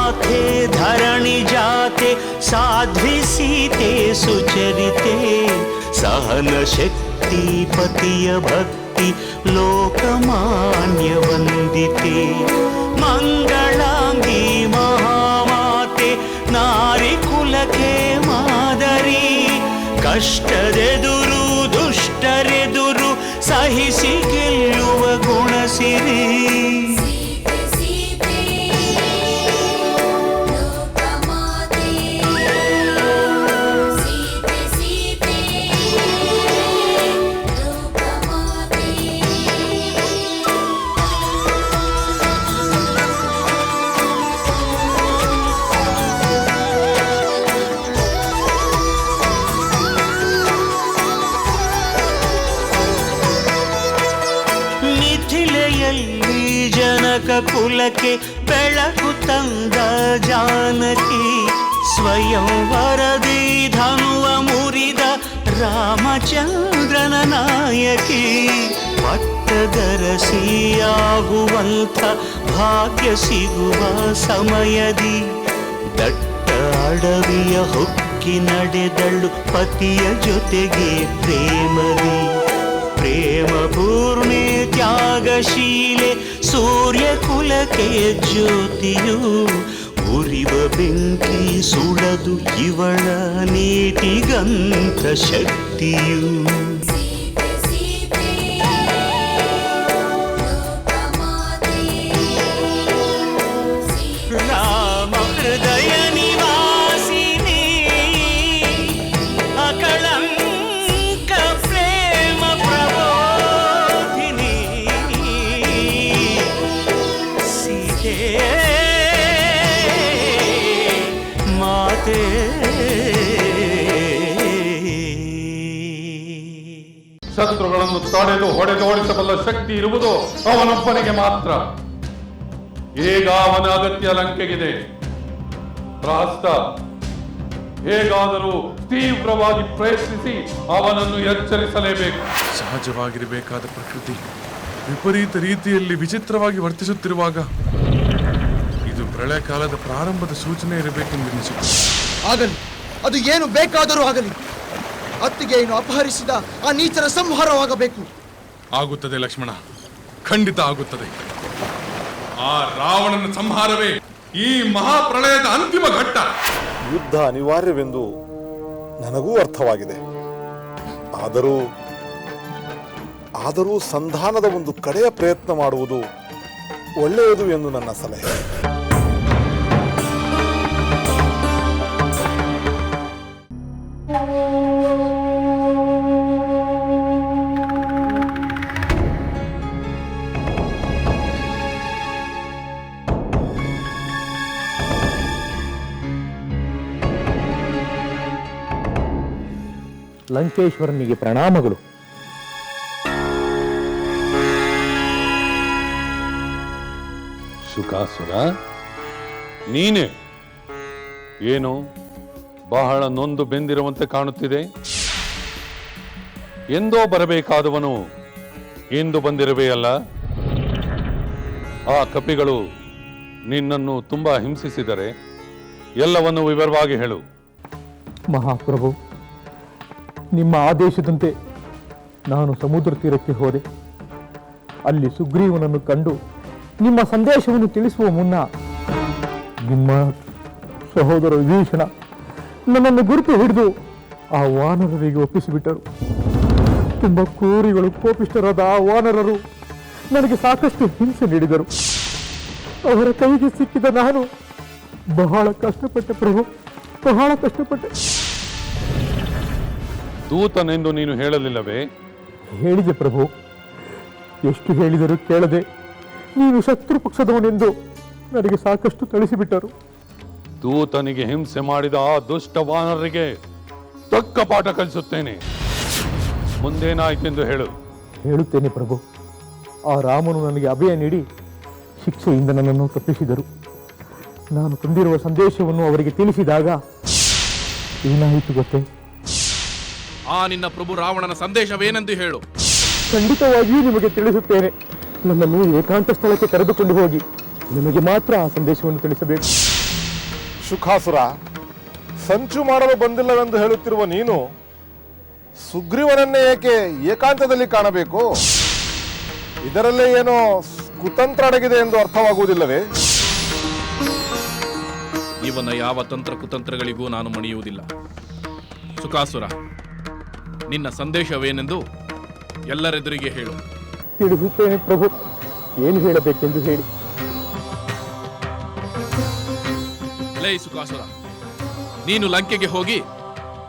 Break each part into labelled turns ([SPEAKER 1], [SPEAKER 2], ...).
[SPEAKER 1] माथे धरणि जाते साध्वी सीते सुचरिते सहन शक्ति पतिय भक्ति लोकमान्य वंदिते मंगलांगी महामाते नारी कुलके मादरी कष्टदेदुरु दुष्टरेदुरु सहिಸಿ ಗೆಲ್ಲುವ ಗುಣಸಿರಿ ಜನಕ ಕುಲಕ್ಕೆ ಬೆಳಕು ತಂದ ಜಾನಕಿ ಸ್ವಯಂವರದಿ ಧನುವ ಮುರಿದ ರಾಮಚಂದ್ರನ ನಾಯಕಿ ಪಟ್ಟದರಸಿಯಾಗುವಂಥ ಭಾಗ್ಯ ಸಿಗುವ ಸಮಯದಿ ದಟ್ಟ ಅಡವಿಯ ಹೊಕ್ಕಿ ನಡೆದಳು ಪತಿಯ ಜೊತೆಗೆ ಪ್ರೇಮದಿ ಪ್ರೇಮ ಪೂರ್ಣೆ ತ್ಯಾಗಶೀಲೆ ಸೂರ್ಯ ಕುಲಕ್ಕೆ ಜ್ಯೋತಿಯು ಉರಿವ ಬೆಂಕಿ ಸುಡದು ಇವಳ ನೀತಿಗಂತ ಶಕ್ತಿಯು ರಾಮ ಹೃದಯ ನಿವಾಸಿನಿ ಅಕಳಂಕ ಪ್ರೇಮ ಪ್ರಬೋಧಿನಿ ಸೀತೆ ಮಾತೆ
[SPEAKER 2] ಶತ್ರುಗಳನ್ನು ತಡೆದು ಹೊಡೆದೋಡಿಸಬಲ್ಲ ಶಕ್ತಿ ಇರುವುದು ಅವನೊಬ್ಬನಿಗೆ ಮಾತ್ರ. ಈಗ ಅವನ ಅಗತ್ಯ ಲಂಕೆಗಿದೆ. ರಾಸ್ತ ಹೇಗಾದರೂ ತೀವ್ರವಾಗಿ ಪ್ರಯತ್ನಿಸಿ ಅವನನ್ನು ಎಚ್ಚರಿಸಲೇಬೇಕು.
[SPEAKER 3] ಸಹಜವಾಗಿರಬೇಕಾದ ಪ್ರಕೃತಿ ವಿಪರೀತ ರೀತಿಯಲ್ಲಿ ವಿಚಿತ್ರವಾಗಿ ವರ್ತಿಸುತ್ತಿರುವಾಗ ಇದು ಪ್ರಳಯ ಕಾಲದ ಪ್ರಾರಂಭದ ಸೂಚನೆ ಇರಬೇಕೆಂದೆನಿಸುತ್ತದೆ.
[SPEAKER 4] ಆಗಲಿ, ಅದು ಏನು ಬೇಕಾದರೂ ಆಗಲಿ. ಅತ್ತಿಗೆಯನ್ನು ಅಪಹರಿಸಿದ ಆ ನೀಚರ ಸಂಹಾರವಾಗಬೇಕು.
[SPEAKER 3] ಆಗುತ್ತದೆ ಲಕ್ಷ್ಮಣ, ಖಂಡಿತ ಆಗುತ್ತದೆ. ಆ ರಾವಣನ ಸಂಹಾರವೇ ಈ ಮಹಾಪ್ರಳಯದ ಅಂತಿಮ ಘಟ್ಟ.
[SPEAKER 5] ಯುದ್ಧ ಅನಿವಾರ್ಯವೆಂದು ನನಗೂ ಅರ್ಥವಾಗಿದೆ. ಆದರೂ ಸಂಧಾನದ ಒಂದು ಕಡೆಯ ಪ್ರಯತ್ನ ಮಾಡುವುದು ಒಳ್ಳೆಯದು ಎಂದು ನನ್ನ ಸಲಹೆ.
[SPEAKER 6] ಲಂಕೇಶ್ವರನಿಗೆ ಪ್ರಣಾಮಗಳು.
[SPEAKER 2] ಶುಕಾಸುರ, ನೀನೇ ಏನು ಬಹಳ ನೊಂದು ಬೆಂದಿರುವಂತೆ ಕಾಣುತ್ತಿದೆ. ಎಂದೋ ಬರಬೇಕಾದವನು ಎಂದು ಬಂದಿರಬೇಯಲ್ಲ. ಆ ಕಪಿಗಳು ನಿನ್ನನ್ನು ತುಂಬಾ ಹಿಂಸಿಸಿದರೆ ಎಲ್ಲವನ್ನು ವಿವರವಾಗಿ ಹೇಳು.
[SPEAKER 6] ಮಹಾಪ್ರಭು, ನಿಮ್ಮ ಆದೇಶದಂತೆ ನಾನು ಸಮುದ್ರ ತೀರಕ್ಕೆ ಹೋದೆ. ಅಲ್ಲಿ ಸುಗ್ರೀವನನ್ನು ಕಂಡು ನಿಮ್ಮ ಸಂದೇಶವನ್ನು ತಿಳಿಸುವ ಮುನ್ನ ನಿಮ್ಮ ಸಹೋದರ ವಿಭೀಷಣ ನನ್ನನ್ನು ಗುರುತು ಹಿಡಿದು ಆ ವಾನರರಿಗೆ ಒಪ್ಪಿಸಿಬಿಟ್ಟರು. ತುಂಬ ಕ್ರೂರಿಗಳು, ಕೋಪಿಷ್ಠರಾದ ಆ ವಾನರರು ನನಗೆ ಸಾಕಷ್ಟು ಹಿಂಸೆ ನೀಡಿದರು. ಅವರ ಕೈಗೆ ಸಿಕ್ಕಿದ ನಾನು ಬಹಳ ಕಷ್ಟಪಟ್ಟೆ ಪ್ರಭು, ಬಹಳ ಕಷ್ಟಪಟ್ಟೆ.
[SPEAKER 2] ದೂತನೆಂದು ನೀನು ಹೇಳಲಿಲ್ಲವೇ?
[SPEAKER 6] ಹೇಳಿದೆ ಪ್ರಭು, ಎಷ್ಟು ಹೇಳಿದರೂ ಕೇಳದೆ ನೀನು ಶತ್ರು ಪಕ್ಷದವನೆಂದು ನನಗೆ ಸಾಕಷ್ಟು ತಿಳಿಸಿಬಿಟ್ಟರು.
[SPEAKER 2] ದೂತನಿಗೆ ಹಿಂಸೆ ಮಾಡಿದ ಆ ದುಷ್ಟ ವಾನರರಿಗೆ ತಕ್ಕ ಪಾಠ ಕಲಿಸುತ್ತೇನೆ. ಮುಂದೇನಾಯ್ತೆಂದು ಹೇಳು.
[SPEAKER 6] ಹೇಳುತ್ತೇನೆ ಪ್ರಭು. ಆ ರಾಮನು ನನಗೆ ಅಭಯ ನೀಡಿ ಶಿಕ್ಷೆಯಿಂದ ನನ್ನನ್ನು ತಪ್ಪಿಸಿದರು. ನಾನು ತಂದಿರುವ ಸಂದೇಶವನ್ನು ಅವರಿಗೆ ತಿಳಿಸಿದಾಗ ಏನಾಯಿತು ಗೊತ್ತೇ?
[SPEAKER 7] ಆ ನಿನ್ನ ಪ್ರಭು ರಾವಣನ ಸಂದೇಶವೇನೆಂದು ಹೇಳು.
[SPEAKER 6] ಖಂಡಿತವಾಗಿಯೂ ನಿಮಗೆ ತಿಳಿಸುತ್ತೇನೆ. ನನ್ನನ್ನು ಏಕಾಂತ ಸ್ಥಳಕ್ಕೆ ಕರೆದುಕೊಂಡು ಹೋಗಿ ನಿಮಗೆ ಮಾತ್ರ ಆ ಸಂದೇಶವನ್ನು ತಿಳಿಸಬೇಕು.
[SPEAKER 5] ಶುಕಾಸುರ, ಸಂಚು ಮಾಡಲು ಬಂದಿಲ್ಲವೆಂದು ಹೇಳುತ್ತಿರುವ ನೀನು ಸುಗ್ರೀವನನ್ನೇ ಏಕೆ ಏಕಾಂತದಲ್ಲಿ ಕಾಣಬೇಕು? ಇದರಲ್ಲೇ ಏನೋ ಕುತಂತ್ರ ಅಡಗಿದೆ ಎಂದು ಅರ್ಥವಾಗುವುದಿಲ್ಲವೇ?
[SPEAKER 7] ಇವನ ಯಾವ ತಂತ್ರ ಕುತಂತ್ರಗಳಿಗೂ ನಾನು ಮಣಿಯುವುದಿಲ್ಲ. ಸುಕಾಸುರ, ನಿನ್ನ ಸಂದೇಶವೇನೆಂದು ಎಲ್ಲರೆದುರಿಗೆ ಹೇಳು.
[SPEAKER 6] ತಿಳಿಸುತ್ತೇನೆ ಪ್ರಭು, ಏನು ಹೇಳಬೇಕೆಂದು ಹೇಳಿ.
[SPEAKER 7] ಲೇ ಸುಕಾಸುರ, ನೀನು ಲಂಕೆಗೆ ಹೋಗಿ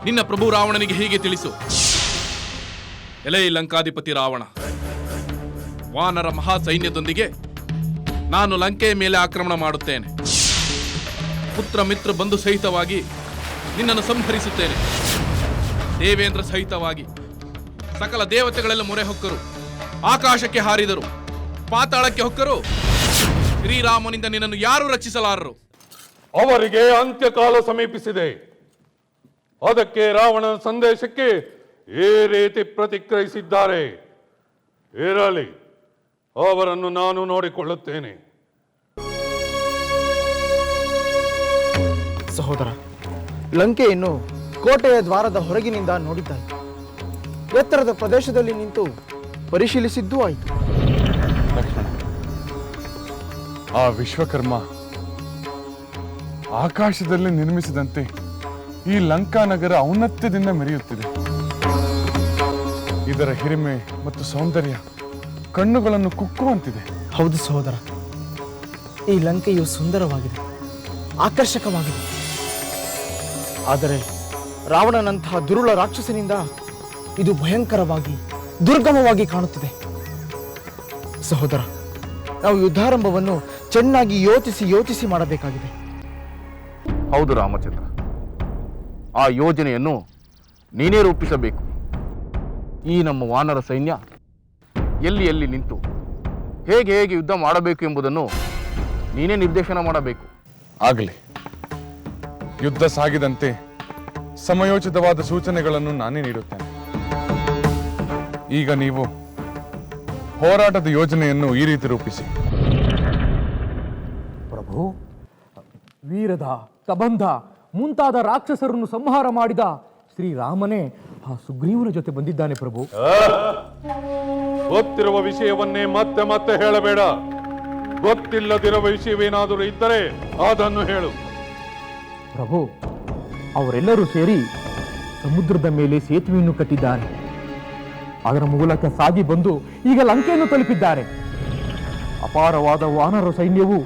[SPEAKER 7] ನಿನ್ನ ಪ್ರಭು ರಾವಣನಿಗೆ ಹೀಗೆ ತಿಳಿಸು. ಎಲೈ ಲಂಕಾಧಿಪತಿ ರಾವಣ, ವಾನರ ಮಹಾ ಸೈನ್ಯದೊಂದಿಗೆ ನಾನು ಲಂಕೆಯ ಮೇಲೆ ಆಕ್ರಮಣ ಮಾಡುತ್ತೇನೆ. ಪುತ್ರ ಮಿತ್ರ ಬಂಧು ಸಹಿತವಾಗಿ ನಿನ್ನನ್ನು ಸಂಹರಿಸುತ್ತೇನೆ. ದೇವೇಂದ್ರ ಸಹಿತವಾಗಿ ಸಕಲ ದೇವತೆಗಳೆಲ್ಲ ಮೊರೆ ಹೊಕ್ಕರು, ಆಕಾಶಕ್ಕೆ ಹಾರಿದರು, ಪಾತಾಳಕ್ಕೆ ಹೊಕ್ಕರು. ಶ್ರೀರಾಮನಿಂದ ನಿನ್ನನ್ನು ಯಾರೂ ರಕ್ಷಿಸಲಾರರು.
[SPEAKER 2] ಅವರಿಗೆ ಅಂತ್ಯಕಾಲ ಸಮೀಪಿಸಿದೆ. ಅದಕ್ಕೆ ರಾವಣನ ಸಂದೇಶಕ್ಕೆ ಈ ರೀತಿ ಪ್ರತಿಕ್ರಿಯಿಸಿದ್ದಾರೆ. ಇರಲಿ, ಅವರನ್ನು ನಾನು ನೋಡಿಕೊಳ್ಳುತ್ತೇನೆ.
[SPEAKER 4] ಸಹೋದರ, ಲಂಕೆಯನ್ನು ಕೋಟೆಯ ದ್ವಾರದ ಹೊರಗಿನಿಂದ ನೋಡಿದ್ದಾಯಿತು. ಎತ್ತರದ ಪ್ರದೇಶದಲ್ಲಿ ನಿಂತು ಪರಿಶೀಲಿಸಿದ್ದೂ ಆಯಿತು.
[SPEAKER 3] ಲಕ್ಷ್ಮಣ, ಆ ವಿಶ್ವಕರ್ಮ ಆಕಾಶದಲ್ಲಿ ನಿರ್ಮಿಸಿದಂತೆ ಈ ಲಂಕಾ ನಗರ ಔನ್ನತ್ಯದಿಂದ ಮೆರೆಯುತ್ತಿದೆ. ಇದರ ಹಿರಿಮೆ ಮತ್ತು ಸೌಂದರ್ಯ ಕಣ್ಣುಗಳನ್ನು ಕುಕ್ಕುವಂತಿದೆ.
[SPEAKER 4] ಹೌದು ಸಹೋದರ, ಈ ಲಂಕೆಯು ಸುಂದರವಾಗಿದೆ, ಆಕರ್ಷಕವಾಗಿದೆ. ಆದರೆ ರಾವಣನಂತಹ ದುರುಳ ರಾಕ್ಷಸನಿಂದ ಇದು ಭಯಂಕರವಾಗಿ ದುರ್ಗಮವಾಗಿ ಕಾಣುತ್ತಿದೆ. ಸಹೋದರ, ನಾವು ಯುದ್ಧಾರಂಭವನ್ನು ಚೆನ್ನಾಗಿ ಯೋಚಿಸಿ ಮಾಡಬೇಕಾಗಿದೆ.
[SPEAKER 8] ಹೌದು ರಾಮಚಂದ್ರ, ಆ ಯೋಜನೆಯನ್ನು ನೀನೇ ರೂಪಿಸಬೇಕು. ಈ ನಮ್ಮ ವಾನರ ಸೈನ್ಯ ಎಲ್ಲಿ ಎಲ್ಲಿ ನಿಂತು ಹೇಗೆ ಹೇಗೆ ಯುದ್ಧ ಮಾಡಬೇಕು ಎಂಬುದನ್ನು ನೀನೇ ನಿರ್ದೇಶನ ಮಾಡಬೇಕು.
[SPEAKER 3] ಆಗಲಿ, ಯುದ್ಧ ಸಾಗಿದಂತೆ ಸಮಯೋಚಿತವಾದ ಸೂಚನೆಗಳನ್ನು ನಾನೇ ನೀಡುತ್ತೇನೆ. ಈಗ ನೀವು ಹೋರಾಟದ ಯೋಜನೆಯನ್ನು ಈ ರೀತಿ ರೂಪಿಸಿ.
[SPEAKER 6] ಪ್ರಭು, ವೀರದ ಕಬಂಧ ಮುಂತಾದ ರಾಕ್ಷಸರನ್ನು ಸಂಹಾರ ಮಾಡಿದ ಶ್ರೀರಾಮನೇ ಆ ಸುಗ್ರೀವನ ಜೊತೆ ಬಂದಿದ್ದಾನೆ ಪ್ರಭು.
[SPEAKER 2] ಗೊತ್ತಿರುವ ವಿಷಯವನ್ನೇ ಮತ್ತೆ ಮತ್ತೆ ಹೇಳಬೇಡ. ಗೊತ್ತಿಲ್ಲದಿರುವ ವಿಷಯವೇನಾದರೂ ಇದ್ದರೆ ಅದನ್ನು ಹೇಳು.
[SPEAKER 6] ಪ್ರಭು, ಅವರೆಲ್ಲರೂ ಸೇರಿ ಸಮುದ್ರದ ಮೇಲೆ ಸೇತುವೆಯನ್ನು ಕಟ್ಟಿದ್ದಾರೆ. ಅದರ ಮೂಲಕ ಸಾಗಿ ಬಂದು ಈಗ ಲಂಕೆಯನ್ನು ತಲುಪಿದ್ದಾರೆ. ಅಪಾರವಾದ ವಾನರ ಸೈನ್ಯವು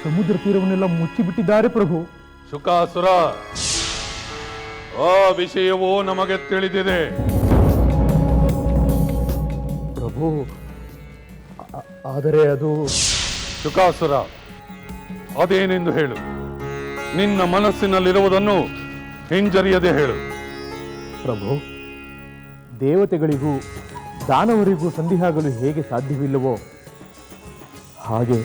[SPEAKER 6] ಸಮುದ್ರ ತೀರವನ್ನೆಲ್ಲ ಮುಚ್ಚಿಬಿಟ್ಟಿದ್ದಾರೆ ಪ್ರಭು.
[SPEAKER 2] ಶುಕಾಸುರ, ಆ ವಿಷಯವೂ ನಮಗೆ ತಿಳಿದಿದೆ.
[SPEAKER 6] ಪ್ರಭು, ಆದರೆ ಅದು...
[SPEAKER 2] ಶುಕಾಸುರ, ಅದೇನೆಂದು ಹೇಳು. ನಿನ್ನ ಮನಸ್ಸಿನಲ್ಲಿರುವುದನ್ನು ಹಿಂಜರಿಯದೆ ಹೇಳು.
[SPEAKER 6] ಪ್ರಭು, ದೇವತೆಗಳಿಗೂ ದಾನವರಿಗೂ ಸಂಧಿಯಾಗಲು ಹೇಗೆ ಸಾಧ್ಯವಿಲ್ಲವೋ ಹಾಗೆ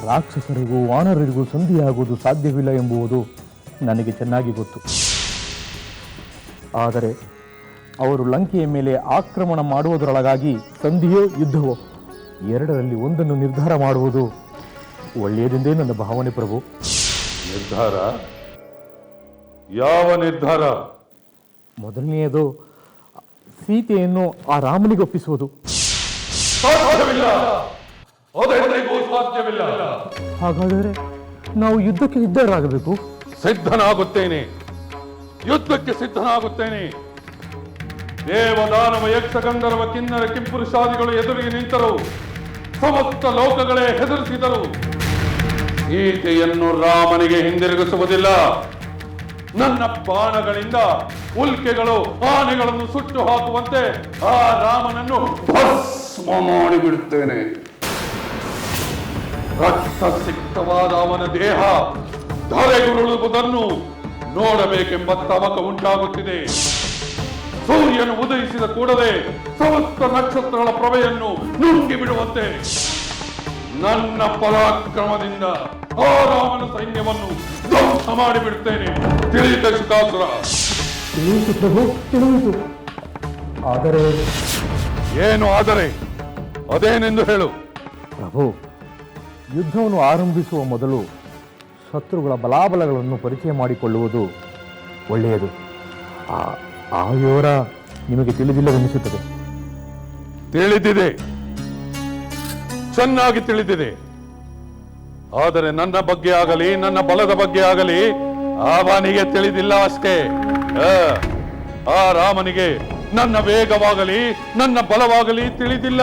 [SPEAKER 6] ರಾಕ್ಷಸರಿಗೂ ವಾನರರಿಗೂ ಸಂಧಿಯಾಗುವುದು ಸಾಧ್ಯವಿಲ್ಲ ಎಂಬುದು ನನಗೆ ಚೆನ್ನಾಗಿ ಗೊತ್ತು. ಆದರೆ ಅವರು ಲಂಕೆಯ ಮೇಲೆ ಆಕ್ರಮಣ ಮಾಡುವುದರೊಳಗಾಗಿ ಸಂಧಿಯೋ ಯುದ್ಧವೋ ಎರಡರಲ್ಲಿ ಒಂದನ್ನು ನಿರ್ಧಾರ ಮಾಡುವುದು ಒಳ್ಳೆಯದೆಂದೇ ನನ್ನ ಭಾವನೆ ಪ್ರಭು.
[SPEAKER 2] ನಿರ್ಧಾರ? ಯಾವ ನಿರ್ಧಾರ?
[SPEAKER 6] ಮೊದಲನೆಯದು ಸೀತೆಯನ್ನು ಆ ರಾಮನಿಗೆ ಒಪ್ಪಿಸುವುದು.
[SPEAKER 2] ಸಾಧ್ಯವಿಲ್ಲ, ಅದೆಂದಿಗೂ ಸಾಧ್ಯವಿಲ್ಲ.
[SPEAKER 6] ಹಾಗಾದರೆ ನಾವು ಯುದ್ಧಕ್ಕೆ ಸಿದ್ಧರಾಗಬೇಕು.
[SPEAKER 2] ಸಿದ್ಧನಾಗುತ್ತೇನೆ, ಯುದ್ಧಕ್ಕೆ ಸಿದ್ಧನಾಗುತ್ತೇನೆ. ದೇವದಾನವ ಯಕ್ಷ ಗಂಧರ್ವ ಕಿನ್ನರ ಕಿಂಪುರುಷಾದಿಗಳು ಎದುರಿಗೆ ನಿಂತರು, ಸಮಸ್ತ ಲೋಕಗಳೇ ಹೆದರಿಸಿದರು. ಸೀತೆಯನ್ನು ರಾಮನಿಗೆ ಹಿಂದಿರುಗಿಸುವುದಿಲ್ಲ. ನನ್ನ ಬಾಣಗಳಿಂದ ಉಲ್ಕೆಗಳು ಆನೆಗಳನ್ನು ಸುಟ್ಟು ಹಾಕುವಂತೆ ಆ ರಾಮನನ್ನು ಭಸ್ಮ ಮಾಡಿಬಿಡುತ್ತೇನೆ. ರಕ್ತಸಿಕ್ತವಾದ ಅವನ ದೇಹ ಧರೆಗುರುಳುವುದನ್ನು ನೋಡಬೇಕೆಂಬ ತವಕ ಉಂಟಾಗುತ್ತಿದೆ. ಸೂರ್ಯನು ಉದಯಿಸಿದ ಕೂಡಲೇ ಸಮಸ್ತ ನಕ್ಷತ್ರಗಳ ಪ್ರಭೆಯನ್ನು ನುಂಗಿ ಬಿಡುವಂತೆ ನನ್ನ ಪರಾಕ್ರಮದಿಂದ ಆ ರಾಮನ ಸೈನ್ಯವನ್ನು ಧ್ವಂಸ ಮಾಡಿಬಿಡುತ್ತೇನೆ. ತಿಳಿಯಿತ ಶುಕಾಸುರ?
[SPEAKER 6] ತಿಳಿಯಿತು ಪ್ರಭು, ತಿಳಿಯಿತು. ಆದರೆ
[SPEAKER 2] ಏನು ಆದರೆ? ಅದೇನೆಂದು ಹೇಳು.
[SPEAKER 6] ಪ್ರಭು, ಯುದ್ಧವನ್ನು ಆರಂಭಿಸುವ ಮೊದಲು ಶತ್ರುಗಳ ಬಲಾಬಲಗಳನ್ನು ಪರಿಚಯ ಮಾಡಿಕೊಳ್ಳುವುದು ಒಳ್ಳೆಯದು. ಆ ವಿವರ ನಿಮಗೆ ತಿಳಿದಿಲ್ಲವೆನಿಸುತ್ತದೆ.
[SPEAKER 2] ತಿಳಿದಿದೆ, ಚೆನ್ನಾಗಿ ತಿಳಿದಿದೆ. ಆದರೆ ನನ್ನ ಬಗ್ಗೆ ಆಗಲಿ, ನನ್ನ ಬಲದ ಬಗ್ಗೆ ಆಗಲಿ ಅವನಿಗೆ ತಿಳಿದಿಲ್ಲ ಅಷ್ಟೇ. ಆ ರಾಮನಿಗೆ ನನ್ನ ವೇಗವಾಗಲಿ, ನನ್ನ ಬಲವಾಗಲಿ ತಿಳಿದಿಲ್ಲ.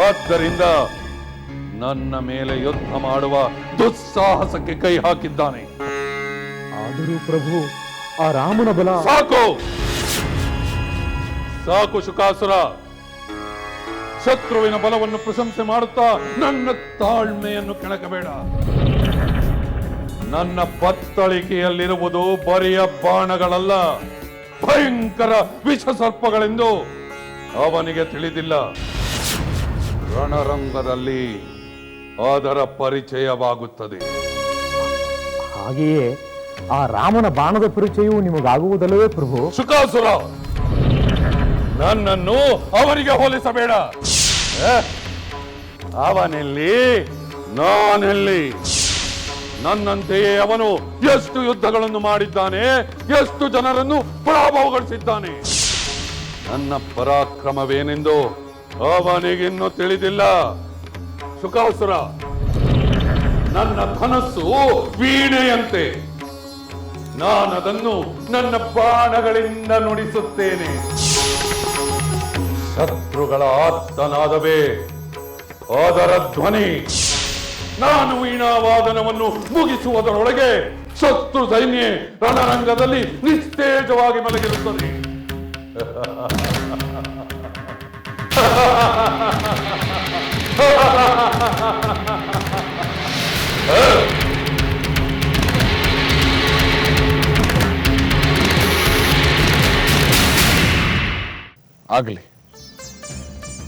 [SPEAKER 2] ಆದ್ದರಿಂದ ನನ್ನ ಮೇಲೆ ಯುದ್ಧ ಮಾಡುವ ದುಸ್ಸಾಹಸಕ್ಕೆ ಕೈ ಹಾಕಿದ್ದಾನೆ.
[SPEAKER 6] ಆದರೂ ಪ್ರಭು, ಆ ರಾಮನ ಬಲ...
[SPEAKER 2] ಸಾಕು ಸಾಕು ಶುಕಾಸುರ. ಶತ್ರುವಿನ ಬಲವನ್ನು ಪ್ರಶಂಸೆ ಮಾಡುತ್ತಾ ನನ್ನ ತಾಳ್ಮೆಯನ್ನು ಕೆಣಕಬೇಡ. ನನ್ನ ಬತ್ತಳಿಕೆಯಲ್ಲಿರುವುದು ಬರಿಯ ಬಾಣಗಳಲ್ಲ, ಭಯಂಕರ ವಿಷ ಸರ್ಪಗಳೆಂದು ಅವನಿಗೆ ತಿಳಿದಿಲ್ಲ. ರಣರಂಗದಲ್ಲಿ ಅದರ ಪರಿಚಯವಾಗುತ್ತದೆ.
[SPEAKER 6] ಹಾಗೆಯೇ ಆ ರಾಮನ ಬಾಣದ ಪರಿಚಯವು ನಿಮಗಾಗುವುದಲ್ಲವೇ ಪ್ರಭು?
[SPEAKER 2] ಶುಕಾಸುರ, ನನ್ನನ್ನು ಅವನಿಗೆ ಹೋಲಿಸಬೇಡ. ಅವನೆಲ್ಲಿ, ನಾನೆಲ್ಲಿ? ನನ್ನಂತೆಯೇ ಅವನು ಎಷ್ಟು ಯುದ್ಧಗಳನ್ನು ಮಾಡಿದ್ದಾನೆ, ಎಷ್ಟು ಜನರನ್ನು ಪರಾಭವಗೊಳಿಸಿದ್ದಾನೆ. ನನ್ನ ಪರಾಕ್ರಮವೇನೆಂದು ಅವನಿಗಿನ್ನೂ ತಿಳಿದಿಲ್ಲ. ಶುಕಾಸುರ, ನನ್ನ ಧನಸ್ಸು ವೀಣೆಯಂತೆ. ನಾನದನ್ನು ನನ್ನ ಬಾಣಗಳಿಂದ ನುಡಿಸುತ್ತೇನೆ. ಶತ್ರುಗಳ ಆರ್ತನಾದವೇ ಅದರ ಧ್ವನಿ. ನಾನು ವೀಣಾವಾದನವನ್ನು ಮುಗಿಸುವುದರೊಳಗೆ ಶತ್ರು ಸೈನ್ಯ ರಣರಂಗದಲ್ಲಿ ನಿಸ್ತೇಜವಾಗಿ ಮಲಗಿರುತ್ತದೆ.
[SPEAKER 3] ಆಗಲಿ,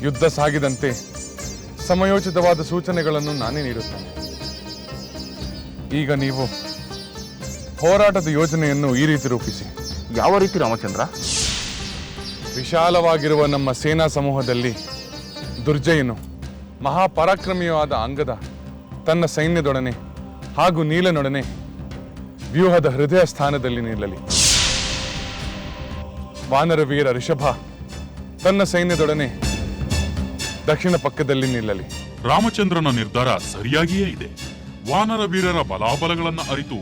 [SPEAKER 3] ಯುದ್ಧ ಸಾಗಿದಂತೆ ಸಮಯೋಚಿತವಾದ ಸೂಚನೆಗಳನ್ನು ನಾನೇ ನೀಡುತ್ತೇನೆ. ಈಗ ನೀವು ಹೋರಾಟದ ಯೋಜನೆಯನ್ನು ಈ ರೀತಿ ರೂಪಿಸಿ.
[SPEAKER 8] ಯಾವ ರೀತಿ ರಾಮಚಂದ್ರ?
[SPEAKER 3] ವಿಶಾಲವಾಗಿರುವ ನಮ್ಮ ಸೇನಾ ಸಮೂಹದಲ್ಲಿ ದುರ್ಜಯನು, ಮಹಾಪರಾಕ್ರಮಿಯೂ ಆದ ಅಂಗದ ತನ್ನ ಸೈನ್ಯದೊಡನೆ ಹಾಗೂ ನೀಲನೊಡನೆ ವ್ಯೂಹದ ಹೃದಯ ಸ್ಥಾನದಲ್ಲಿ ನಿಲ್ಲಲಿ. ವಾನರವೀರ ಋಷಭ ತನ್ನ ಸೈನ್ಯದೊಡನೆ ದಕ್ಷಿಣ ಪಕ್ಕದಲ್ಲಿ ನಿಲ್ಲಲಿ.
[SPEAKER 9] ರಾಮಚಂದ್ರನ ನಿರ್ಧಾರ ಸರಿಯಾಗಿಯೇ ಇದೆ. ವಾನರ ವೀರರ ಬಲಾಬಲಗಳನ್ನು ಅರಿತು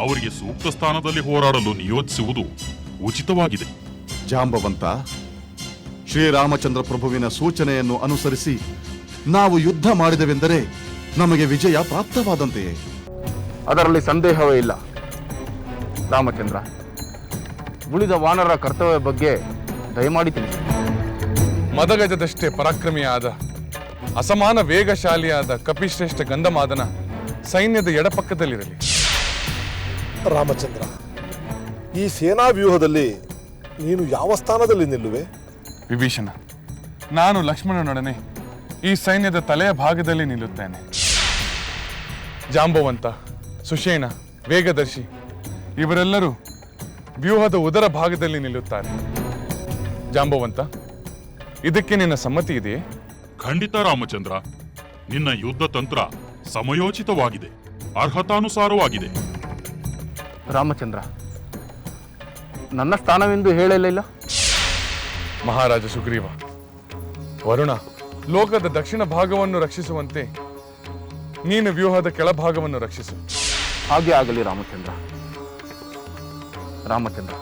[SPEAKER 9] ಅವರಿಗೆ ಸೂಕ್ತ ಸ್ಥಾನದಲ್ಲಿ ಹೋರಾಡಲು ನಿಯೋಜಿಸುವುದು ಉಚಿತವಾಗಿದೆ.
[SPEAKER 10] ಜಾಂಬವಂತ, ಶ್ರೀರಾಮಚಂದ್ರ ಪ್ರಭುವಿನ ಸೂಚನೆಯನ್ನು ಅನುಸರಿಸಿ ನಾವು ಯುದ್ಧ ಮಾಡಿದೆವೆಂದರೆ ನಮಗೆ ವಿಜಯ ಪ್ರಾಪ್ತವಾದಂತೆಯೇ.
[SPEAKER 8] ಅದರಲ್ಲಿ ಸಂದೇಹವೇ ಇಲ್ಲ. ರಾಮಚಂದ್ರ, ಉಳಿದ ವಾನರರ ಕರ್ತವ್ಯ ಬಗ್ಗೆ ದಯಮಾಡಿ ತಿಳಿಸಿ.
[SPEAKER 3] ಮದಗಜದಷ್ಟೇ ಪರಾಕ್ರಮಿಯಾದ, ಅಸಮಾನ ವೇಗಶಾಲಿಯಾದ ಕಪಿಶ್ರೇಷ್ಠ ಗಂಧಮಾದನ ಸೈನ್ಯದ ಎಡಪಕ್ಕದಲ್ಲಿರಲಿ.
[SPEAKER 5] ರಾಮಚಂದ್ರ, ಈ ಸೇನಾ ವ್ಯೂಹದಲ್ಲಿ ನೀನು ಯಾವ ಸ್ಥಾನದಲ್ಲಿ ನಿಲ್ಲುವೆ?
[SPEAKER 3] ವಿಭೀಷಣ, ನಾನು ಲಕ್ಷ್ಮಣನೊಡನೆ ಈ ಸೈನ್ಯದ ತಲೆಯ ಭಾಗದಲ್ಲಿ ನಿಲ್ಲುತ್ತೇನೆ. ಜಾಂಬವಂತ, ಸುಷೇಣ, ವೇಗದರ್ಶಿ ಇವರೆಲ್ಲರೂ ವ್ಯೂಹದ ಉದರ ಭಾಗದಲ್ಲಿ ನಿಲ್ಲುತ್ತಾರೆ. ಜಾಂಬವಂತ, ಇದಕ್ಕೆ ನಿನ್ನ ಸಮ್ಮತಿ ಇದೆಯೇ?
[SPEAKER 9] ಖಂಡಿತ ರಾಮಚಂದ್ರ, ನಿನ್ನ ಯುದ್ಧ ತಂತ್ರ ಸಮಯೋಚಿತವಾಗಿದೆ, ಅರ್ಹತಾನುಸಾರವಾಗಿದೆ.
[SPEAKER 8] ರಾಮಚಂದ್ರ, ನನ್ನ ಸ್ಥಾನವೆಂದು ಹೇಳಲಿಲ್ಲ.
[SPEAKER 3] ಮಹಾರಾಜ ಸುಗ್ರೀವ, ವರುಣ ಲೋಕದ ದಕ್ಷಿಣ ಭಾಗವನ್ನು ರಕ್ಷಿಸುವಂತೆ ನೀನು ವ್ಯೂಹದ ಕೆಳಭಾಗವನ್ನು ರಕ್ಷಿಸು.
[SPEAKER 8] ಹಾಗೆ ಆಗಲಿ ರಾಮಚಂದ್ರ. ರಾಮಚಂದ್ರ,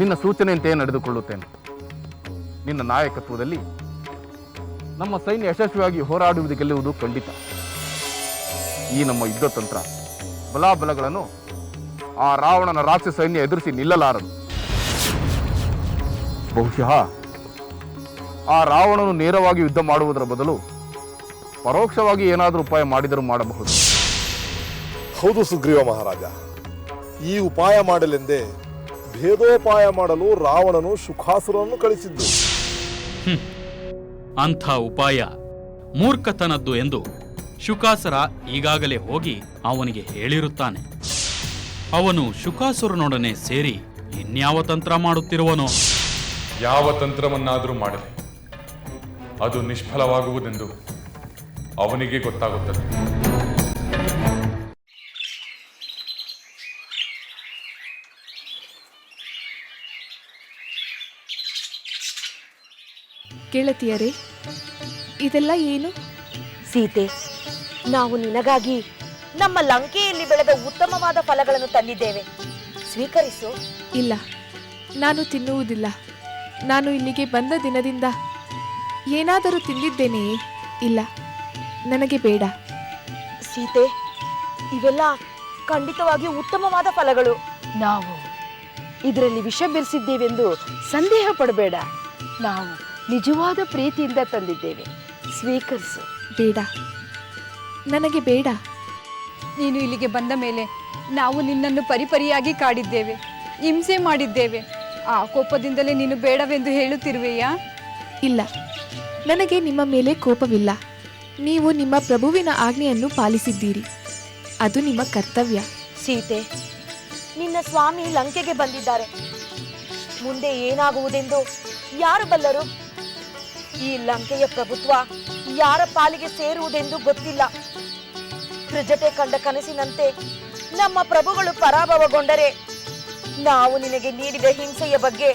[SPEAKER 8] ನಿನ್ನ ಸೂಚನೆಯಂತೆಯೇ ನಡೆದುಕೊಳ್ಳುತ್ತೇನೆ. ನಿನ್ನ ನಾಯಕತ್ವದಲ್ಲಿ ನಮ್ಮ ಸೈನ್ಯ ಯಶಸ್ವಿಯಾಗಿ ಹೋರಾಡುವುದು ಗೆಲ್ಲುವುದು ಖಂಡಿತ. ಈ ನಮ್ಮ ಯುದ್ಧ ತಂತ್ರ ಬಲಾಬಲಗಳನ್ನು ಆ ರಾವಣನ ರಾಕ್ಷಸ ಸೈನ್ಯ ಎದುರಿಸಿ ನಿಲ್ಲಲಾರದು. ಬಹುಶಃ ಆ ರಾವಣನು ನೇರವಾಗಿ ಯುದ್ಧ ಮಾಡುವುದರ ಬದಲು ಪರೋಕ್ಷವಾಗಿ ಏನಾದರೂ ಉಪಾಯ ಮಾಡಿದರೂ ಮಾಡಬಹುದು.
[SPEAKER 5] ಹೌದು ಸುಗ್ರೀವ ಮಹಾರಾಜ, ಈ ಉಪಾಯ ಮಾಡಲೆಂದೇ ಭೇದೋಪಾಯ ಮಾಡಲು ರಾವಣನು ಶುಕಾಸುರನನ್ನು ಕಳಿಸಿದ್ದು.
[SPEAKER 11] ಅಂಥ ಉಪಾಯ ಮೂರ್ಖತನದ್ದು ಎಂದು ಶುಕಾಸುರ ಈಗಾಗಲೇ ಹೋಗಿ ಅವನಿಗೆ ಹೇಳಿರುತ್ತಾನೆ. ಅವನು ಶುಕಾಸುರನೊಡನೆ ಸೇರಿ ಇನ್ಯಾವ ತಂತ್ರ ಮಾಡುತ್ತಿರುವನೋ?
[SPEAKER 3] ಯಾವ ತಂತ್ರವನ್ನಾದರೂ ಮಾಡಲಿ, ಅದು ನಿಷ್ಫಲವಾಗುವುದೆಂದು ಅವನಿಗೆ ಗೊತ್ತಾಗುತ್ತದೆ.
[SPEAKER 12] ಗೆಳತಿಯರೇ, ಇದೆಲ್ಲ ಏನು?
[SPEAKER 13] ಸೀತೆ, ನಾವು ನಿನಗಾಗಿ ನಮ್ಮ ಲಂಕೆಯಲ್ಲಿ ಬೆಳೆದ ಉತ್ತಮವಾದ ಫಲಗಳನ್ನು ತಂದಿದ್ದೇವೆ, ಸ್ವೀಕರಿಸು.
[SPEAKER 12] ಇಲ್ಲ, ನಾನು ತಿನ್ನುವುದಿಲ್ಲ. ನಾನು ಇಲ್ಲಿಗೆ ಬಂದ ದಿನದಿಂದ ಏನಾದರೂ ತಿಂದಿದ್ದೇನೆಯೇ? ಇಲ್ಲ, ನನಗೆ ಬೇಡ.
[SPEAKER 13] ಸೀತೆ, ಇವೆಲ್ಲ ಖಂಡಿತವಾಗಿ ಉತ್ತಮವಾದ ಫಲಗಳು. ನಾವು ಇದರಲ್ಲಿ ವಿಷ ಬೆರೆಸಿದ್ದೇವೆಂದು ಸಂದೇಹ ಪಡಬೇಡ. ನಾವು ನಿಜವಾದ ಪ್ರೀತಿಯಿಂದ ತಂದಿದ್ದೇವೆ, ಸ್ವೀಕರಿಸು.
[SPEAKER 12] ಬೇಡ, ನನಗೆ ಬೇಡ.
[SPEAKER 14] ನೀನು ಇಲ್ಲಿಗೆ ಬಂದ ಮೇಲೆ ನಾವು ನಿನ್ನನ್ನು ಪರಿಪರಿಯಾಗಿ ಕಾಡಿದ್ದೇವೆ, ಹಿಂಸೆ ಮಾಡಿದ್ದೇವೆ. ಆ ಕೋಪದಿಂದಲೇ ನೀನು ಬೇಡವೆಂದು ಹೇಳುತ್ತಿರುವೆಯಾ?
[SPEAKER 12] ಇಲ್ಲ, ನನಗೆ ನಿಮ್ಮ ಮೇಲೆ ಕೋಪವಿಲ್ಲ. ನೀವು ನಿಮ್ಮ ಪ್ರಭುವಿನ ಆಜ್ಞೆಯನ್ನು ಪಾಲಿಸಿದ್ದೀರಿ, ಅದು ನಿಮ್ಮ ಕರ್ತವ್ಯ.
[SPEAKER 13] ಸೀತೆ, ನಿನ್ನ ಸ್ವಾಮಿ ಲಂಕೆಗೆ ಬಂದಿದ್ದಾರೆ. ಮುಂದೆ ಏನಾಗುವುದೆಂದು ಯಾರು ಬಲ್ಲರು? ಈ ಲಂಕೆಯ ಪ್ರಭುತ್ವ ಯಾರ ಪಾಲಿಗೆ ಸೇರುವುದೆಂದು ಗೊತ್ತಿಲ್ಲ. ಪ್ರಜಟೆ ಕಂಡ ಕನಸಿನಂತೆ ನಮ್ಮ ಪ್ರಭುಗಳು ಪರಾಭವಗೊಂಡರೆ ನಾವು ನಿನಗೆ ನೀಡಿದ ಹಿಂಸೆಯ ಬಗ್ಗೆ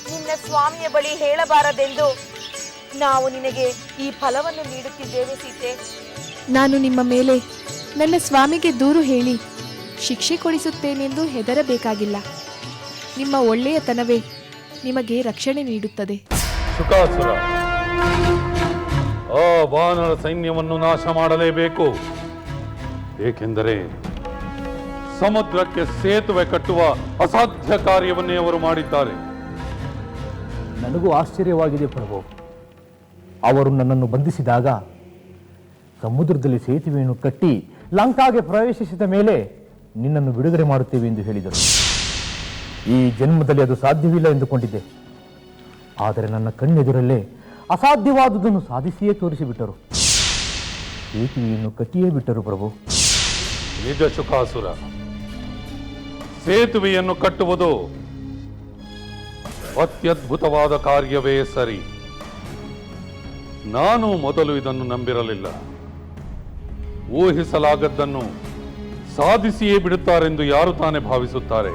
[SPEAKER 13] ನಿನ್ನ ಸ್ವಾಮಿಯ ಬಳಿ ಹೇಳಬಾರದೆಂದು ನಾವು ನಿನಗೆ ಈ ಫಲವನ್ನು ನೀಡುತ್ತಿದ್ದೇವೆ. ಸೀತೆ,
[SPEAKER 12] ನಾನು ನಿಮ್ಮ ಮೇಲೆ ನನ್ನ ಸ್ವಾಮಿಗೆ ದೂರು ಹೇಳಿ ಶಿಕ್ಷೆ ಕೊಡಿಸುತ್ತೇನೆಂದು ಹೆದರಬೇಕಾಗಿಲ್ಲ. ನಿಮ್ಮ ಒಳ್ಳೆಯತನವೇ ನಿಮಗೆ ರಕ್ಷಣೆ ನೀಡುತ್ತದೆ.
[SPEAKER 2] ಶುಕಾಸುರ, ಆ ವಾನರ ಸೈನ್ಯವನ್ನು ನಾಶ ಮಾಡಲೇಬೇಕು. ಏಕೆಂದರೆ ಸಮುದ್ರಕ್ಕೆ ಸೇತುವೆ ಕಟ್ಟುವ ಅಸಾಧ್ಯ ಕಾರ್ಯವನ್ನೇ ಅವರು ಮಾಡಿದ್ದಾರೆ.
[SPEAKER 6] ನನಗೂ ಆಶ್ಚರ್ಯವಾಗಿದೆ ಪ್ರಭು. ಅವರು ನನ್ನನ್ನು ಬಂಧಿಸಿದಾಗ ಸಮುದ್ರದಲ್ಲಿ ಸೇತುವೆಯನ್ನು ಕಟ್ಟಿ ಲಂಕಾಗೆ ಪ್ರವೇಶಿಸಿದ ಮೇಲೆ ನಿನ್ನನ್ನು ಬಿಡುಗಡೆ ಮಾಡುತ್ತೇವೆ ಎಂದು ಹೇಳಿದರು. ಈ ಜನ್ಮದಲ್ಲಿ ಅದು ಸಾಧ್ಯವಿಲ್ಲ ಎಂದುಕೊಂಡಿದ್ದೆ. ಆದರೆ ನನ್ನ ಕಣ್ಣೆದುರಲ್ಲೇ ಅಸಾಧ್ಯವಾದುದನ್ನು ಸಾಧಿಸಿಯೇ ತೋರಿಸಿಬಿಟ್ಟರು. ಸೇತುವೆಯನ್ನು ಕಟ್ಟಿಯೇ ಬಿಟ್ಟರು ಪ್ರಭು.
[SPEAKER 2] ನಿಜ ಶುಕಾಸುರ, ಸೇತುವೆಯನ್ನು ಕಟ್ಟುವುದು ಅತ್ಯದ್ಭುತವಾದ ಕಾರ್ಯವೇ ಸರಿ. ನಾನು ಮೊದಲು ಇದನ್ನು ನಂಬಿರಲಿಲ್ಲ. ಊಹಿಸಲಾಗದ್ದನ್ನು ಸಾಧಿಸಿಯೇ ಬಿಡುತ್ತಾರೆಂದು ಯಾರು ತಾನೇ ಭಾವಿಸುತ್ತಾರೆ?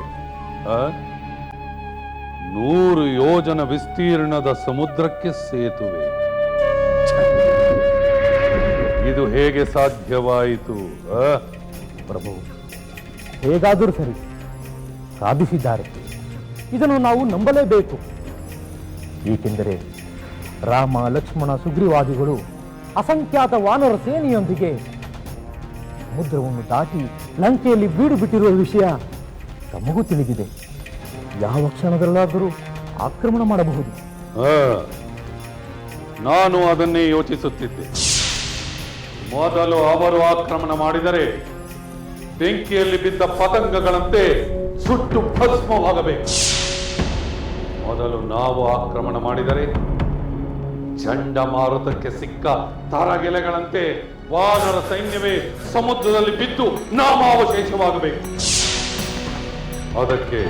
[SPEAKER 2] 100 ಯೋಜನ ವಿಸ್ತೀರ್ಣದ ಸಮುದ್ರಕ್ಕೆ ಸೇತುವೆ, ಇದು ಹೇಗೆ ಸಾಧ್ಯವಾಯಿತು?
[SPEAKER 6] ಪ್ರಭು, ಹೇಗಾದರೂ ಸರಿ, ಸಾಧಿಸಿದ್ದಾರೆ. ಇದನ್ನು ನಾವು ನಂಬಲೇಬೇಕು. ಏಕೆಂದರೆ ರಾಮ, ಲಕ್ಷ್ಮಣ, ಸುಗ್ರೀವಾದಿಗಳು ಅಸಂಖ್ಯಾತ ವಾನರ ಸೇನೆಯೊಂದಿಗೆ ಸಮುದ್ರವನ್ನು ದಾಟಿ ಲಂಕೆಯಲ್ಲಿ ಬೀಡು ಬಿಟ್ಟಿರುವ ವಿಷಯ ತಮಗೂ ತಿಳಿದಿದೆ. ಯಾವ ಕ್ಷಣದಲ್ಲಾದರೂ ಆಕ್ರಮಣ ಮಾಡಬಹುದು.
[SPEAKER 2] ನಾನು ಅದನ್ನೇ ಯೋಚಿಸುತ್ತಿದ್ದೆ. ಮೊದಲು ಅವರು ಆಕ್ರಮಣ ಮಾಡಿದರೆ ಬೆಂಕಿಯಲ್ಲಿ ಬಿದ್ದ ಪತಂಗಗಳಂತೆ ಸುಟ್ಟು ಭಸ್ಮವಾಗಬೇಕು. ಮೊದಲು ನಾವು ಆಕ್ರಮಣ ಮಾಡಿದರೆ ಚಂಡಮಾರುತಕ್ಕೆ ಸಿಕ್ಕ ತರಗೆಲೆಗಳಂತೆ ವಾನರ ಸೈನ್ಯವೇ ಸಮುದ್ರದಲ್ಲಿ ಬಿದ್ದು ನಾಮಾವಶೇಷವಾಗಬೇಕು. ಅದಕ್ಕೆ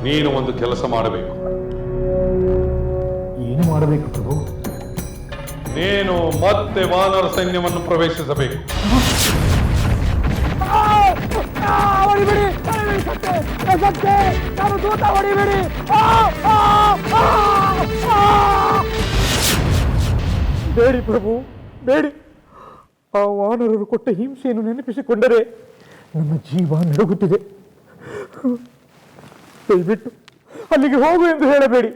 [SPEAKER 2] ನೀನು ಒಂದು ಕೆಲಸ ಮಾಡಬೇಕು.
[SPEAKER 6] ಏನು ಮಾಡಬೇಕು ಪ್ರಭು?
[SPEAKER 2] ನೀನು ಮತ್ತೆ ವಾನರ ಸೈನ್ಯವನ್ನು ಪ್ರವೇಶಿಸಬೇಕು.
[SPEAKER 6] ಬೇಡಿ ಪ್ರಭು, ಬೇಡಿ. ಆ ವಾನರರು ಕೊಟ್ಟ ಹಿಂಸೆಯನ್ನು ನೆನಪಿಸಿಕೊಂಡರೆ ನನ್ನ ಜೀವ ನಡುಗುತ್ತಿದೆ. ದಯವಿಟ್ಟು ಅಲ್ಲಿಗೆ ಹೋಗು ಎಂದು ಹೇಳಬೇಡಿ.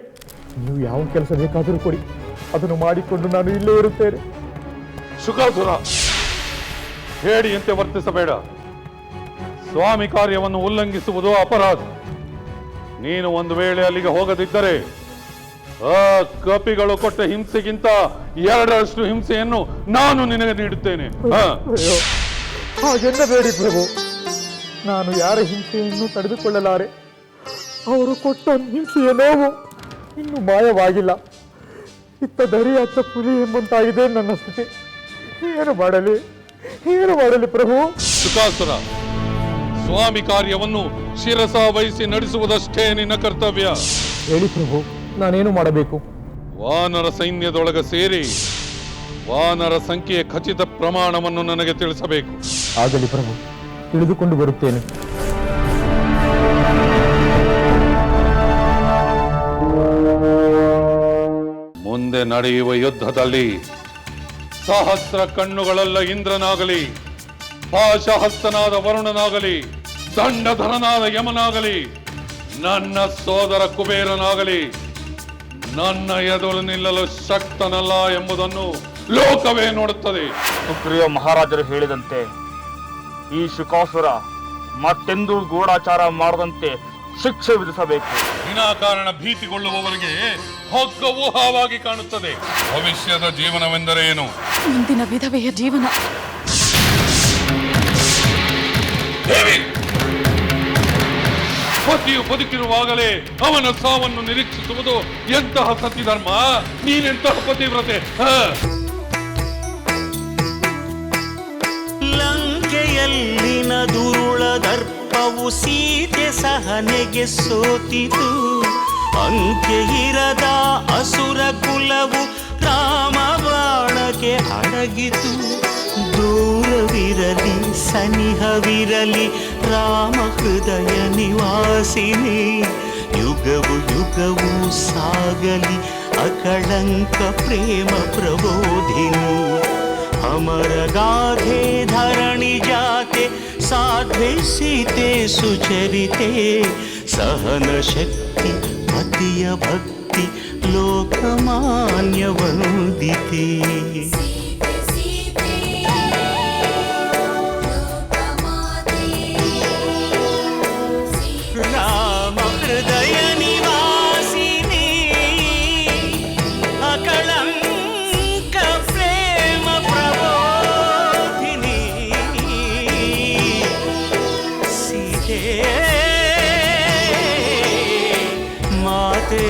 [SPEAKER 6] ನೀವು ಯಾವ ಕೆಲಸ ಬೇಕಾದರೂ ಕೊಡಿ, ಅದನ್ನು ಮಾಡಿಕೊಂಡು ನಾನು ಇಲ್ಲೇ ಇರುತ್ತೇನೆ.
[SPEAKER 2] ಶುಕಾಸುರ, ಹೇಡಿಯಂತೆ ವರ್ತಿಸಬೇಡ. ಸ್ವಾಮಿ ಕಾರ್ಯವನ್ನು ಉಲ್ಲಂಘಿಸುವುದು ಅಪರಾಧ. ನೀನು ಒಂದು ವೇಳೆ ಅಲ್ಲಿಗೆ ಹೋಗದಿದ್ದರೆ ಆ ಕಪಿಗಳು ಕೊಟ್ಟ ಹಿಂಸೆಗಿಂತ 2ರಷ್ಟು ಹಿಂಸೆಯನ್ನು ನಾನು ನಿನಗೆ ನೀಡುತ್ತೇನೆ.
[SPEAKER 6] ಹಾಗೆನ್ನಬೇಡಿ ಪ್ರಭು, ನಾನು ಯಾರ ಹಿಂಸೆಯನ್ನು ತಡೆದುಕೊಳ್ಳಲಾರೆ. ಅವರು ಕೊಟ್ಟ ಹಿಂಸೆಯ ನೋವು ಇನ್ನೂ ಮಾಯವಾಗಿಲ್ಲ. ಇತ್ತ ದರಿ ಅತ್ತ ಪುಲಿ ಎಂಬಂತಾಗಿದೆ ನನ್ನ ಸ್ಥಿತಿ. ಏನು ಮಾಡಲಿ, ಏನು ಮಾಡಲಿ ಪ್ರಭು?
[SPEAKER 2] ಶುಕಾಸುರ, ಸ್ವಾಮಿ ಕಾರ್ಯವನ್ನು ಶಿರಸ ವಹಿಸಿ ನಡೆಸುವುದಷ್ಟೇ ನಿನ್ನ ಕರ್ತವ್ಯ.
[SPEAKER 6] ಹೇಳಿ ಪ್ರಭು, ನಾನೇನು ಮಾಡಬೇಕು?
[SPEAKER 2] ವಾನರ ಸೈನ್ಯದೊಳಗೆ ಸೇರಿ ವಾನರ ಸಂಖ್ಯೆಯ ಖಚಿತ ಪ್ರಮಾಣವನ್ನು ನನಗೆ ತಿಳಿಸಬೇಕು.
[SPEAKER 6] ಆಗಲಿ ಪ್ರಭು, ತಿಳಿದುಕೊಂಡು ಬರುತ್ತೇನೆ.
[SPEAKER 2] ಮುಂದೆ ಮುಂದೆ ನಡೆಯುವ ಯುದ್ಧದಲ್ಲಿ ಸಹಸ್ರ ಕಣ್ಣುಗಳೆಲ್ಲ ಇಂದ್ರನಾಗಲಿ, ಪಾಶಹಸ್ತನಾದ ವರುಣನಾಗಲಿ, ದಂಡಧರನಾದ ಯಮನಾಗಲಿ, ನನ್ನ ಸೋದರ ಕುಬೇರನಾಗಲಿ ನನ್ನ ಎದುರು ನಿಲ್ಲಲು ಶಕ್ತನಲ್ಲ ಎಂಬುದನ್ನು ಲೋಕವೇ ನೋಡುತ್ತದೆ.
[SPEAKER 8] ಸುಗ್ರೀವ ಮಹಾರಾಜರು ಹೇಳಿದಂತೆ ಈ ಶುಕಾಸುರ ಮತ್ತೆಂದೂ ಗೂಢಾಚಾರ ಮಾಡದಂತೆ ಶಿಕ್ಷೆ ವಿಧಿಸಬೇಕು.
[SPEAKER 2] ವಿನಾಕಾರಣ ಭೀತಿಗೊಳ್ಳುವವರಿಗೆ ಹೊಗ್ಗವು ಹಾವಾಗಿ ಕಾಣುತ್ತದೆ. ಭವಿಷ್ಯದ ಜೀವನವೆಂದರೆ ಏನು?
[SPEAKER 14] ಮುಂದಿನ ವಿಧವೆಯ ಜೀವನ.
[SPEAKER 2] ಪತಿಯು ಬದುಕಿರುವಾಗಲೇ ಅವನ ಸಾವನ್ನು ನಿರೀಕ್ಷಿಸುವುದು ಎಂತಹ ಸತ್ಯಧರ್ಮ? ನೀನೆಂತಹ ಪತಿವ್ರತೆ?
[SPEAKER 1] ಲಂಕೆಯಲ್ಲಿನ ದುರುಳ ದರ್ಪವು ಸೀತೆ ಸಹನೆಗೆ ಸೋತಿತು. ಅಂಕೆ ಇರದ ಅಸುರ ಕುಲವು ರಾಮ ಬಾಣಕ್ಕೆ ಅಡಗಿತು. ದೂರವಿರಲಿ ಸನಿಹವಿರಲಿ ರಾಮ ಹೃದಯ ನಿವಾಸಿನಿ. ಯುಗವು ಯುಗವು ಸಾಗಲಿ ಅಕಳಂಕ ಪ್ರೇಮ ಪ್ರಬೋಧಿನಿ. ಅಮರ ಗಾಧೆ ಧರಣಿ ಜಾತೆ ಸಾಧ್ವೆ ಸೀತೆ ಸುಚರಿತೆ. ಸಹನ ಶಕ್ತಿ ಪತಿಯ ಭಕ್ತಿ ಲೋಕಮಾನ್ಯ ವಂದಿತೆ. ರಾಮ ಹೃದಯ ನಿವಾಸಿನಿ ಅಕಳಂಕ ಪ್ರೇಮ ಪ್ರಬೋಧಿನಿ. ಸೀತೆ ಮಾತೆ